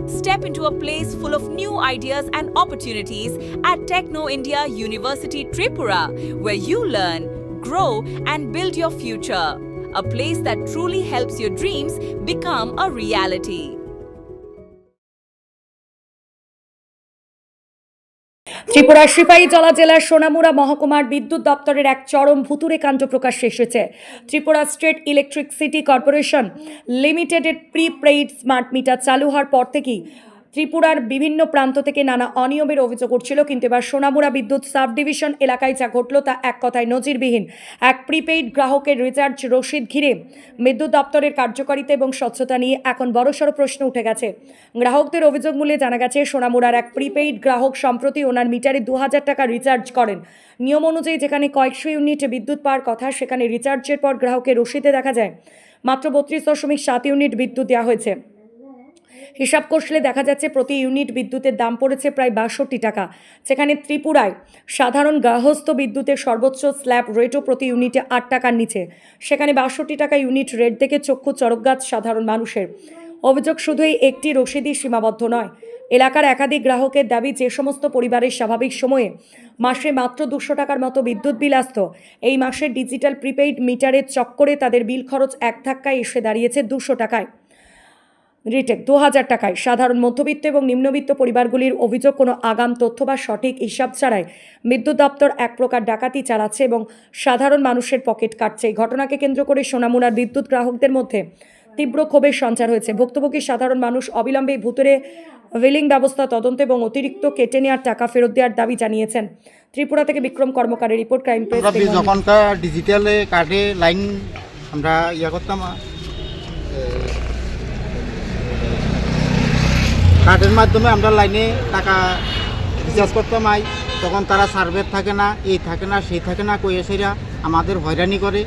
Step into a place full of new ideas and opportunities at Techno India University Tripura, where you learn, grow, and build your future. A place that truly helps your dreams become a reality. ত্রিপুরার সিপাহীজলা জেলার সোনামুড়া মহকুমার বিদ্যুৎ দপ্তরের এক চরম ভুতুড়ে কাণ্ড প্রকাশ্যে এসেছে। ত্রিপুরা স্টেট ইলেকট্রিসিটি কর্পোরেশন লিমিটেডের প্রিপেইড স্মার্ট মিটার চালু হওয়ার পর থেকেই ত্রিপুরার বিভিন্ন প্রান্ত থেকে নানা অনিয়মের অভিযোগ উঠছিল, কিন্তু এবার সোনামুড়া বিদ্যুৎ সাব ডিভিশন এলাকায় যা ঘটল তা এক কথায় নজিরবিহীন। এক প্রিপেইড গ্রাহকের রিচার্জ রসিদ ঘিরে বিদ্যুৎ দপ্তরের কার্যকারিতা এবং স্বচ্ছতা নিয়ে এখন বড়সড় প্রশ্ন উঠে গেছে। গ্রাহকদের অভিযোগ মূলে জানা গেছে, সোনামুড়ার এক প্রিপেইড গ্রাহক সম্প্রতি ওনার মিটারে 2000 টাকা রিচার্জ করেন। নিয়ম অনুযায়ী যেখানে কয়েকশো ইউনিট বিদ্যুৎ পাওয়ার কথা, সেখানে রিচার্জের পর গ্রাহকের রসিদে দেখা যায় মাত্র 32.7 ইউনিট বিদ্যুৎ দেওয়া হয়েছে। হিসাব কষলে দেখা যাচ্ছে প্রতি ইউনিট বিদ্যুতের দাম পড়েছে প্রায় 62 টাকা, যেখানে ত্রিপুরায় সাধারণ গৃহস্থ বিদ্যুতের সর্বোচ্চ স্ল্যাব রেটও প্রতি ইউনিটে 8 টাকার নিচে। সেখানে 62 টাকা ইউনিট রেট দেখে চক্ষু চড়কগাছ সাধারণ মানুষের। অভিযোগ শুধুই একটি রসিদই সীমাবদ্ধ নয়, এলাকার একাধিক গ্রাহকের দাবি যে সমস্ত পরিবারের স্বাভাবিক সময়ে মাসে মাত্র 200 টাকার মতো বিদ্যুৎ বিল আসত, এই মাসের ডিজিটাল প্রিপেইড মিটারের চক্করে তাদের বিল খরচ এক ধাক্কায় এসে দাঁড়িয়েছে 200 টাকায়, রিটেক 2000 টাকায়। সাধারণ মধ্যবিত্ত এবং নিম্নবিত্ত পরিবারগুলির অভিযোগ, কোনো আগাম তথ্য বা সঠিক হিসাব ছাড়াই বিদ্যুৎ দপ্তর এক প্রকার ডাকাতি চালাচ্ছে এবং সাধারণ মানুষের পকেট কাটছে। এই ঘটনাকে কেন্দ্র করে সোনামুড়ার বিদ্যুৎ গ্রাহকদের মধ্যে তীব্র ক্ষোভের সঞ্চার হয়েছে। ভুক্তভোগী সাধারণ মানুষ অবিলম্বে ভুতুড়ে বিলিং ব্যবস্থা তদন্ত এবং অতিরিক্ত কেটে নেওয়ার টাকা ফেরত দেওয়ার দাবি জানিয়েছেন। ত্রিপুরা থেকে বিক্রম কর্মকারের রিপোর্ট, ক্রাইম প্রেস। যখনকার ডিজিটালে কার্ডে লাইন আমরা করতাম, কার্ডের মাধ্যমে আমরা লাইনে টাকা রিচার্জ করতাম, তখন তারা সার্ভের থাকে না, এই থাকে না, সেই থাকে না, কইয়া সেরা আমাদের হয়রানি করে।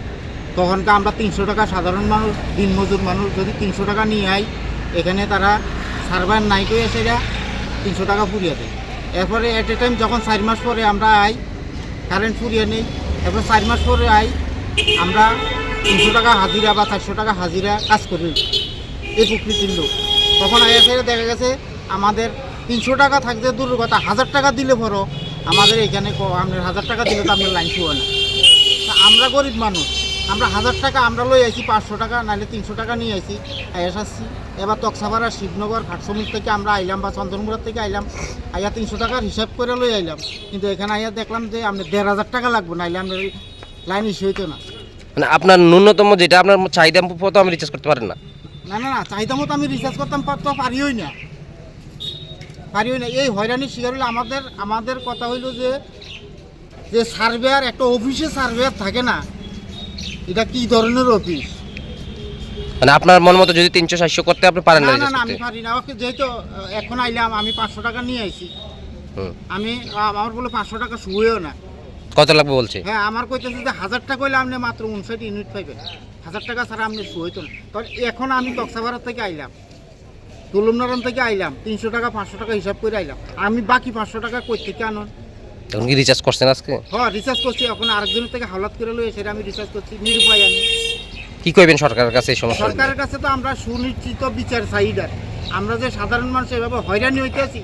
তখনকার আমরা 300 টাকা সাধারণ মানুষ, দিনমজুর মানুষ যদি 300 টাকা নিয়ে আই, এখানে তারা সার্ভার নাই কইয়া সেরা 300 টাকা ফুরিয়ে দেয়। এরপরে এট এ টাইম যখন 4 মাস পরে আমরা আই, কারেন্ট ফুরিয়ে নেই, এরপর 4 মাস পরে আই, আমরা 300 টাকা হাজিরা বা 400 টাকা হাজিরা কাজ করি এই প্রকৃতির লোক। তখন এসে দেখা গেছে আমাদের 300 টাকা থাকতে দূর কথা, 1000 টাকা দিলে পরও আমাদের এখানে আপনার 1000 টাকা দিলে তো আপনার লাইন শুয়ে না। আমরা গরিব মানুষ, আমরা 1000 টাকা আমরা লই আইছি, 500 টাকা নাহলে 300 টাকা নিয়ে আইছি, আসছি। এবার তকসাপাড়া, শিবনগর, ঘাটশ্রমিক থেকে আমরা আইলাম বা চন্দনমুড়া থেকে আইলাম, আইয়া 300 টাকার হিসাব করে লই আইলাম, কিন্তু এখানে আইয়া দেখলাম যে আপনার 1500 টাকা লাগবে, নাইলে আপনার লাইন ইস্যু হইতো না। মানে আপনার ন্যূনতম যেটা আপনার চাহিদা মতো আমি রিচার্জ করতে পারেন না? না না না, চাহিদা মতো আমি রিচার্জ করতাম তো পারিও না। এই হয়রানির শিকার হইলে আমাদের কথা হইল যে সার্ভেয়ার, একটা অফিসে সার্ভেয়ার থাকে না, এটা কি ধরনের অফিস? মানে আপনার মন মতো যদি 300-400 করতে আপনি পারেন না? না না, আমি পারি না। ওকে, যেহেতু এখন আইলাম, আমি 500 টাকা নিয়ে আইছি, আমার বলে 500 টাকা শুয়েও না। কত লাগবে বলছে? হ্যাঁ, আমার কইতেছে যে 1000 টাকা হইলে আপনি মাত্র 59 ইউনিট পাইবেন, 1000 টাকা ছাড়া আপনি শুয়েতো না। তখন এখন আমি তকসাপাড়া থেকে আইলাম, তুলমনারায়ণ থেকে আইলাম, 300 টাকা 500 টাকা হিসাব করে আইলাম, আমি বাকি 500 টাকা কই থেকে আনুন? তখন কি রিচার্জ করছেন আজকে? হ্যাঁ, রিচার্জ করছি। এখন আরেকজনের থেকে হাওলাত করে লই সেটা আমি রিচার্জ করছি, নিরুপায় আমি। কি কইবেন সরকারের কাছে এই সমস্যা? সরকারের কাছে তো আমরা সুনিশ্চিত বিচার চাই। আমরা যে সাধারণ মানুষ এভাবে হয়রানি হইতে আছি,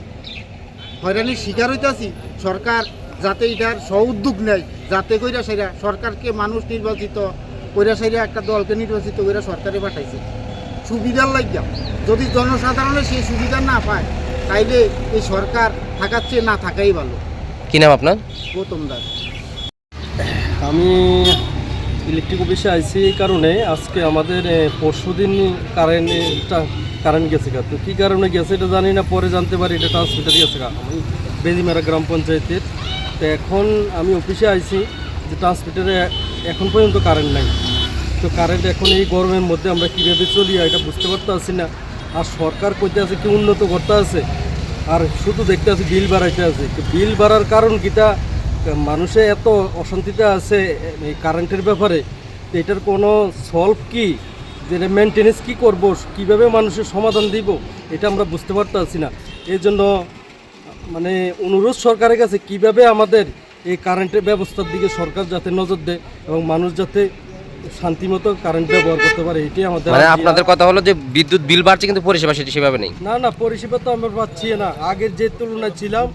হয়রানির শিকার হইতে আছি, সরকার যাতে এটার সউদ্যোগ নেয়, যাতে কইরা সেরা সরকারকে মানুষ নির্বাচিত কইরা সেরা একটা দলকে নির্বাচিত কইরা সরকারে পাঠাইছে সুবিধার লাগিয়া। যদি জনসাধারণের সেই সুবিধা না পায়, তাইলে এই সরকার থাকার চেয়ে না থাকাই ভালো। কি নাম আপনার? গৌতম দাস। আমি ইলেকট্রিক অফিসে আইছি এই কারণে, আজকে আমাদের পরশুদিন কারেন্ট গেছে। তো কী কারণে গেছে এটা জানি না, পরে জানতে পারি এটা ট্রান্সমিটার গেছে। আমি বেজিমারা গ্রাম পঞ্চায়েতের। তো এখন আমি অফিসে আইছি যে ট্রান্সমিটারে এখন পর্যন্ত কারেন্ট নাই। তো কারেন্ট এখন এই গরমের মধ্যে আমরা কীভাবে চলি এটা বুঝতে পারতে আসি না। আর সরকার করতে আছে কি উন্নত করতে আছে, আর শুধু দেখতে আছে বিল বাড়াইতে আছে। তো বিল বাড়ার কারণ কিটা, মানুষে এত অশান্তিতে আছে এই কারেন্টের ব্যাপারে, তো এটার কোনো সলভ কি, যে মেনটেনেন্স কী করবো, কীভাবে মানুষের সমাধান দিব, এটা আমরা বুঝতে পারতে আসি না। এই জন্য মানে অনুরোধ সরকারের কাছে, কিভাবে আমাদের এই কারেন্টের ব্যবস্থার দিকে সরকার যাতে নজর দেয় এবং মানুষ যাতে শান্তিমতো কারেন্ট ব্যবহার করতে পারে, এটাই আমাদের মানে আর্জি। আপনাদের কথা হলো যে বিদ্যুৎ বিল বাড়ছে কিন্তু পরিষেবা সেটি সেভাবে নেই। না পরিষেবা তো আমরা পাচ্ছি না। আগের যে তুলনায় ছিলাম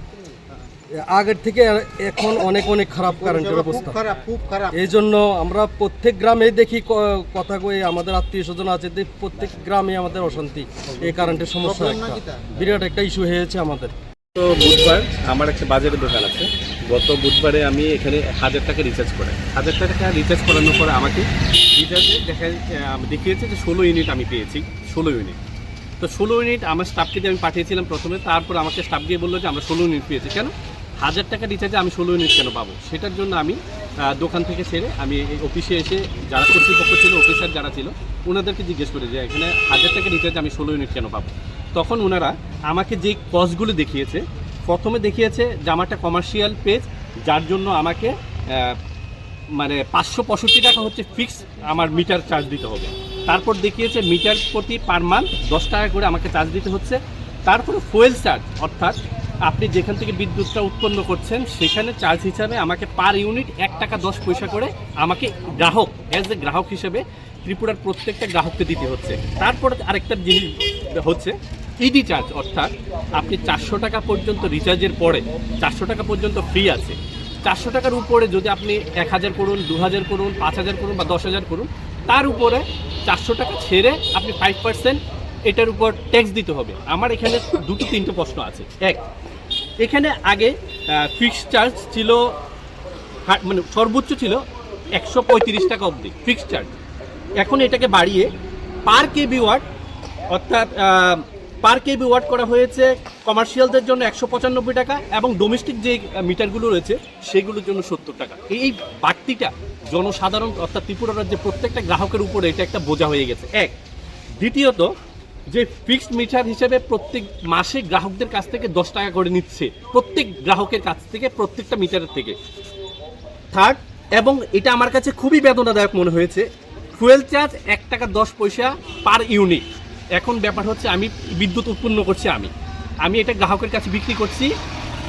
আগের থেকে এখন অনেক খারাপ কারেন্টের অবস্থা। খুব খারাপ। এই জন্য আমরা প্রত্যেক গ্রামে দেখি কথা কয়ে, আমাদের আত্মীয় স্বজন আছে, প্রত্যেক গ্রামে আমাদের অশান্তি, এই কারেন্টের সমস্যা একটা বিরাট একটা ইস্যু হয়েছে আমাদের। তো বুধবার আমার একটা বাজারের দোকান আছে। গত বুধবারে আমি এখানে 1000 টাকা রিচার্জ করাই। 1000 টাকা রিচার্জ করানোর পরে আমাকে রিচার্জে দেখিয়েছে যে 16 ইউনিট আমি পেয়েছি, 16 ইউনিট। তো 16 ইউনিট আমার স্টাফকে দিয়ে আমি পাঠিয়েছিলাম প্রথমে, তারপর আমাকে স্টাফ গিয়ে বললো যে আমরা 16 ইউনিট পেয়েছি। কেন 1000 টাকা রিচার্জে আমি 16 ইউনিট কেন পাবো? সেটার জন্য আমি দোকান থেকে ছেড়ে আমি এই অফিসে এসে যারা কর্তৃপক্ষ ছিল, অফিসার যারা ছিল, ওনাদেরকে জিজ্ঞেস করে যে এখানে 1000 টাকা রিচার্জে আমি 16 ইউনিট কেন পাবো। তখন ওনারা আমাকে যে কস্টগুলো দেখিয়েছে, প্রথমে দেখিয়েছে যে আমার একটা কমার্শিয়াল পেজ, যার জন্য আমাকে মানে 565 টাকা হচ্ছে ফিক্স আমার মিটার চার্জ দিতে হবে। তারপর দেখিয়েছে মিটার প্রতি পার মান্থ 10 টাকা করে আমাকে চার্জ দিতে হচ্ছে। তারপরে ফুয়েল চার্জ, অর্থাৎ আপনি যেখান থেকে বিদ্যুৎটা উৎপন্ন করছেন সেখানে চার্জ হিসাবে আমাকে পার ইউনিট 1 টাকা 10 পয়সা করে আমাকে গ্রাহক, অ্যাজ এ গ্রাহক হিসেবে ত্রিপুরার প্রত্যেকটা গ্রাহককে দিতে হচ্ছে। তারপর আরেকটা জিনিস হচ্ছে ইডি চার্জ, অর্থাৎ আপনি 400 টাকা পর্যন্ত রিচার্জের পরে 400 টাকা পর্যন্ত ফ্রি আছে। 400 টাকার উপরে যদি আপনি 1000 করুন, 2000 করুন, 5000 করুন বা 10,000 করুন, তার উপরে 400 টাকা ছেড়ে আপনি 5% এটার উপর ট্যাক্স দিতে হবে। আমার এখানে 2-3টে প্রশ্ন আছে। এক, এখানে আগে ফিক্সড চার্জ ছিল, মানে সর্বোচ্চ ছিল 135 টাকা অবধি ফিক্সড চার্জ। এখন এটাকে বাড়িয়ে পার কেবি ওয়াট, অর্থাৎ পার কেবি ওয়াট করা হয়েছে কমার্শিয়ালদের জন্য 195 টাকা এবং ডোমেস্টিক যে মিটারগুলো রয়েছে সেগুলোর জন্য 70 টাকা। এই বাড়তিটা জনসাধারণ অর্থাৎ ত্রিপুরা রাজ্যে প্রত্যেকটা গ্রাহকের উপরে এটা একটা বোঝা হয়ে গেছে। এক, দ্বিতীয়ত যে ফিক্সড মিটার হিসেবে প্রত্যেক মাসে গ্রাহকদের কাছ থেকে 10 টাকা করে নিচ্ছে, প্রত্যেক গ্রাহকের কাছ থেকে, প্রত্যেকটা মিটারের থেকে। থার্ড, এবং এটা আমার কাছে খুবই বেদনাদায়ক মনে হয়েছে, ফুয়েল চার্জ 1 টাকা 10 পয়সা পার ইউনিট। এখন ব্যাপার হচ্ছে আমি বিদ্যুৎ উৎপন্ন করছি, আমি এটা গ্রাহকের কাছে বিক্রি করছি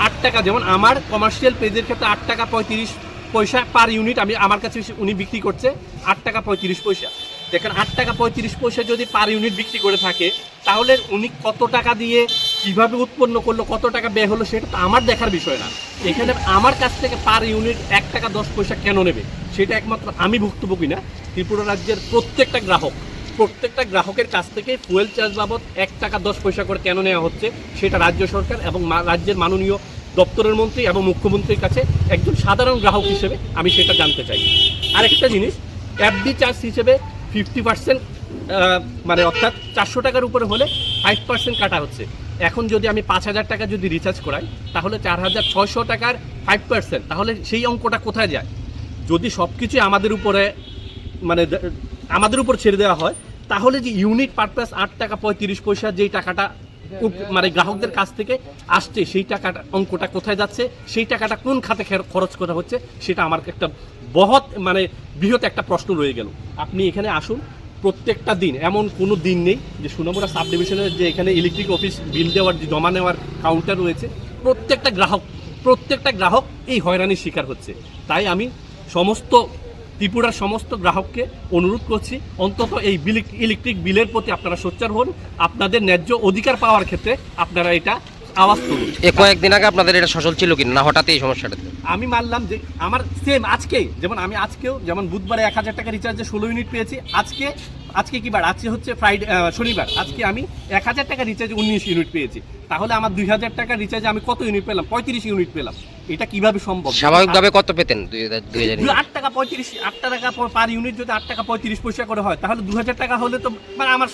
8 টাকা। যেমন আমার কমার্শিয়াল পেজের ক্ষেত্রে 8 টাকা 35 পয়সা পার ইউনিট আমি আমার কাছে উনি বিক্রি করছে 8 টাকা 35 পয়সা। দেখেন 8 টাকা 35 পয়সা যদি পার ইউনিট বিক্রি করে থাকে, তাহলে উনি কত টাকা দিয়ে কিভাবে উৎপন্ন করলো, কত টাকা ব্যয় হলো, সেটা তো আমার দেখার বিষয় না। এখানে আমার কাছ থেকে পার ইউনিট 1 টাকা 10 পয়সা কেন নেবে, সেটা একমাত্র আমি ভুক্তভোগী না, ত্রিপুরা রাজ্যের প্রত্যেকটা গ্রাহকের কাছ থেকে ফুয়েল চার্জ বাবদ 1 টাকা 10 পয়সা করে কেন নেওয়া হচ্ছে, সেটা রাজ্য সরকার এবং রাজ্যের মাননীয় দপ্তরের মন্ত্রী এবং মুখ্যমন্ত্রীর কাছে একজন সাধারণ গ্রাহক হিসেবে আমি সেটা জানতে চাই। আরেকটা জিনিস, এফডি চার্জ হিসেবে 50%, মানে অর্থাৎ 400 টাকার উপরে হলে 5% কাটা হচ্ছে। এখন যদি আমি 5000 টাকা যদি রিচার্জ করাই, তাহলে 4600 টাকার 5%, তাহলে সেই অঙ্কটা কোথায় যায়? যদি সব কিছুই আমাদের উপরে, মানে আমাদের উপর ছেড়ে দেওয়া হয়, তাহলে যে ইউনিট পারপাস 8 টাকা 35 পয়সা যেই টাকাটা মানে গ্রাহকদের কাছ থেকে আসছে, সেই টাকাটা অঙ্কটা কোথায় যাচ্ছে, সেই টাকাটা কোন খাতে খরচ করা হচ্ছে, সেটা আমার একটা বৃহৎ একটা প্রশ্ন রয়ে গেল। আপনি এখানে আসুন, প্রত্যেকটা দিন, এমন কোনো দিন নেই যে সোনামুড়া সাব ডিভিশনের যে এখানে ইলেকট্রিক অফিস বিল দেওয়ার যে জমা নেওয়ার কাউন্টার রয়েছে, প্রত্যেকটা গ্রাহক এই হয়রানির শিকার হচ্ছে। তাই আমি ত্রিপুরার সমস্ত গ্রাহককে অনুরোধ করছি, অন্তত এই ইলেকট্রিক বিলের প্রতি আপনারা সোচ্চার হন, আপনাদের ন্যায্য অধিকার পাওয়ার ক্ষেত্রে আপনারা এটা আওয়াজ তুলুন। কয়েকদিন আগে আপনাদের এটা সচল ছিল কিনা, না হঠাৎ এই সমস্যাটা? আমি মানলাম যে আমার সেম আজকেও যেমন বুধবারে 1000 টাকা রিচার্জে 16 ইউনিট পেয়েছি। আজকে কি বার? আজকে হচ্ছে শনিবার। আজকে আমি 1000 টাকা রিচার্জে 19 ইউনিট পেয়েছি। তাহলে আমার 2000 টাকা রিচার্জে আমি কত ইউনিট পেলাম? 35 ইউনিট পেলাম। এটা কিভাবে সম্ভব? স্বাভাবিকভাবে কত পেতেন? 2000 8 টাকা পার ইউনিট যদি 8 টাকা 35 পয়সা করে হয়, তাহলে 2000 টাকা হলে তো মানে আমার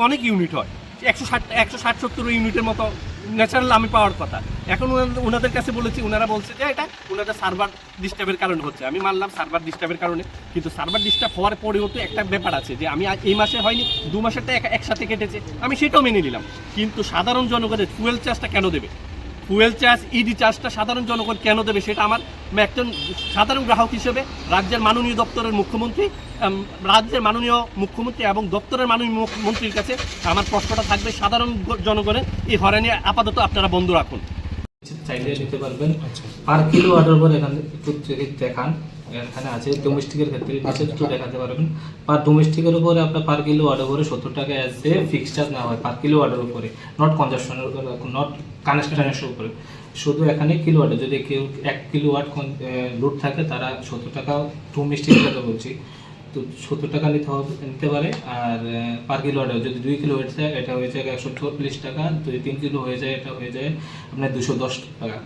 অনেক ইউনিট হয়, 160-170 ইউনিটের মতো ন্যাচারাল আমি পাওয়ার কথা। এখন ওনাদের কাছে বলেছি, ওনারা বলছে যে এটা ওনাদের সার্ভার ডিস্টার্বের কারণে হচ্ছে। আমি মানলাম সার্ভার ডিস্টার্বের কারণে, কিন্তু সার্ভার ডিস্টার্ব হওয়ার পরেও তো একটা ব্যাপার আছে যে আমি এই মাসে হয়নি, 2 মাসেরটা একসাথে কেটেছে, আমি সেটাও মেনে নিলাম। কিন্তু সাধারণ জনগণের ফুয়েল চার্জটা কেন দেবে? ফুয়েল চার্জ, ইডি চার্জটা সাধারণ জনগণ কেন দেবে, সেটা আমার একজন সাধারণ গ্রাহক হিসেবে রাজ্যের মাননীয় দপ্তরের মুখ্যমন্ত্রী এবং দপ্তরের মাননীয় মন্ত্রীর কাছে আমার প্রশ্নটা থাকবে, সাধারণ জনগণের এই হয়রানি আপাতত আপনারা বন্ধ রাখুন। চাইলে নিতে পারবেন। আর কিলো ওয়াটের উপর এখানে একটু যদি দেখান, এখানে আছে ডোমেস্টিকের ক্ষেত্রে নিচে একটু দেখাতে পারবেন। পার ডোমেস্টিকের উপরে আপনার পার কিলো ওয়াটের উপরে 70 টাকা অ্যাজ এ ফিক্সড চার্জ নেওয়া হয় পার কিলো ওয়াটের উপরে, নট কনজাম্পশনের উপরে, নট কানেকশনের উপরে, শুধু এখানে কিলো ওয়াটে। যদি কেউ 1 কিলো ওয়াট লোড থাকে তারা 70 টাকা ডোমেস্টিকের কথা বলছি, তো 70 টাকা নিতে পারে। আর পার কিলো ওয়াটে যদি 2 কিলো ওয়াট থাকে এটা হয়ে যায় 140 টাকা, যদি 3 কিলো হয়ে যায় এটা হয়ে যায় আপনার 210 টাকা।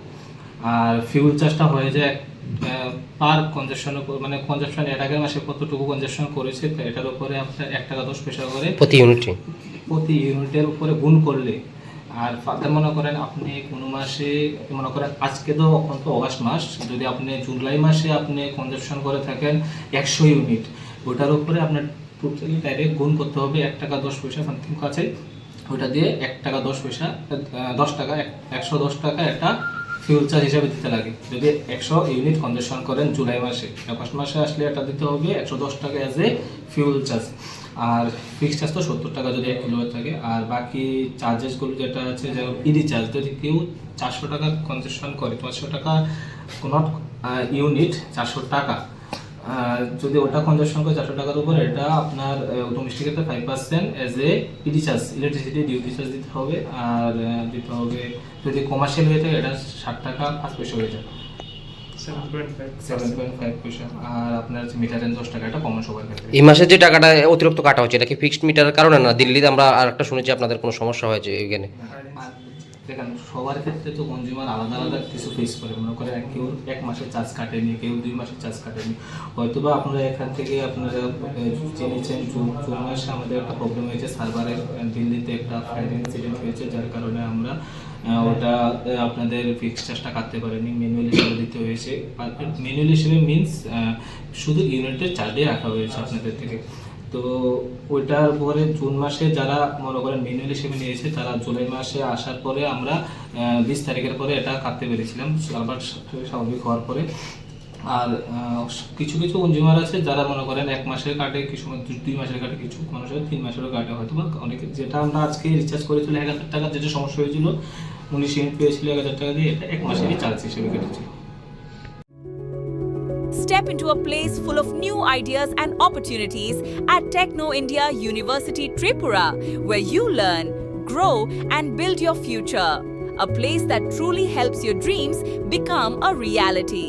আর ফিউল চার্জটা হয়ে যায় পার কনজাম্পশনের উপর, মানে কনজাম্পশন এর আগের মাসে কতটুকু কনজাম্পশন করেছে তো এটার উপরে আপনার 1 টাকা 10 পয়সা করে প্রতি ইউনিটে? প্রতি ইউনিটের উপরে গুণ করলে। আর ফার্দার মনে করেন আপনি কোনো মাসে, মনে করেন আজকে তো এখন তো অগাস্ট মাস, যদি আপনি জুলাই মাসে আপনি কনজাম্পশন করে থাকেন 100 ইউনিট, ওটার উপরে আপনার টোটালি ডাইরেক্ট গুণ করতে হবে 1 টাকা 10 পয়সা সামথিং কাছে, ওটা দিয়ে 1 টাকা 10 পয়সা 10 টাকা 110 টাকা একটা ফিউল চার্জ হিসাবে দিতে লাগে। যদি 100 ইউনিট কনজাম্পশন করেন জুলাই মাসে, আগস্ট মাসে আসলে এটা দিতে হবে 110 টাকা অ্যাজ এ ফিউল চার্জ। আর ফিক্সড চার্জ তো 70 টাকা যদি 1 কিলো থাকে। আর বাকি চার্জেসগুলো যেটা আছে, যেমন ইডি চার্জ, যদি কেউ 400 টাকা কনজাম্পশন করে, 400 টাকা নট ইউনিট 400 টাকা, যদি ওটা কনজাম্পশন করে 400 টাকার উপরে, এটা আপনার ডোমেস্টিকের 5% as a ED charge, electricity duty charge দিতে হবে। আর দিতে হবে যদি কমার্শিয়াল হয়ে থাকে এটা 60 টাকা 5 পয়সা হয়ে যায়, 7.5 পয়সা। আর আপনার মিটারের 10 টাকা, এটা কমন সবার ক্ষেত্রে। এই মাসে যে টাকাটা অতিরিক্ত কাটা হচ্ছে এটা কি ফিক্সড মিটারের কারণে না? দিল্লিতে আমরা আর একটা শুনেছি আপনাদের কোনো সমস্যা হয়েছে এখানে। আর দেখেন সবার ক্ষেত্রে তো কনজিউমার আলাদা আলাদা কিছু ফেস করে, মনে করেন কেউ 1 মাসের চার্জ কাটেনি, কেউ 2 মাসের চার্জ কাটেনি, হয়তো বা আপনারা এখান থেকে আপনারা জেনেছেন জুন মাসে আমাদের একটা প্রবলেম হয়েছে, সার্ভারের দিল্লিতে একটা ফায়ার ইনসিডেন্ট হয়েছে, যার কারণে আমরা ওটা আপনাদের ফিক্সড চার্জটা কাটতে পারিনি, ম্যানুয়াল হিসেবে দিতে হয়েছে। ম্যানুয়াল হিসেবে মিনস শুধু ইউনিটের চার্জে রাখা হয়েছে আপনাদের থেকে। তো ওইটার পরে জুন মাসে যারা মনে করেন ম্যানুয়াল হিসেবে নিয়েছে তারা জুলাই মাসে আসার পরে আমরা 20 তারিখের পরে এটা কাটতে পেরেছিলাম, আবার স্বাভাবিক হওয়ার পরে। আর কিছু কিছু কনজিউমার আছে যারা মনে করেন 1 মাসের কাটে, কিছু 2 মাসের কাটে, কিছু মানুষের 3 মাসেরও কাটে হয়তো বা অনেকে। যেটা আমরা আজকে রিচার্জ করেছিল 1000 টাকা, যেটা সমস্যা হয়েছিল 19 ইউনিট পেয়েছিল 1000 টাকা দিয়ে, এটা 1 মাসেরই চার্জ হিসেবে কেটেছিল। Step into a place full of new ideas and opportunities at Techno India University Tripura, where you learn, grow, and build your future. A place that truly helps your dreams become a reality.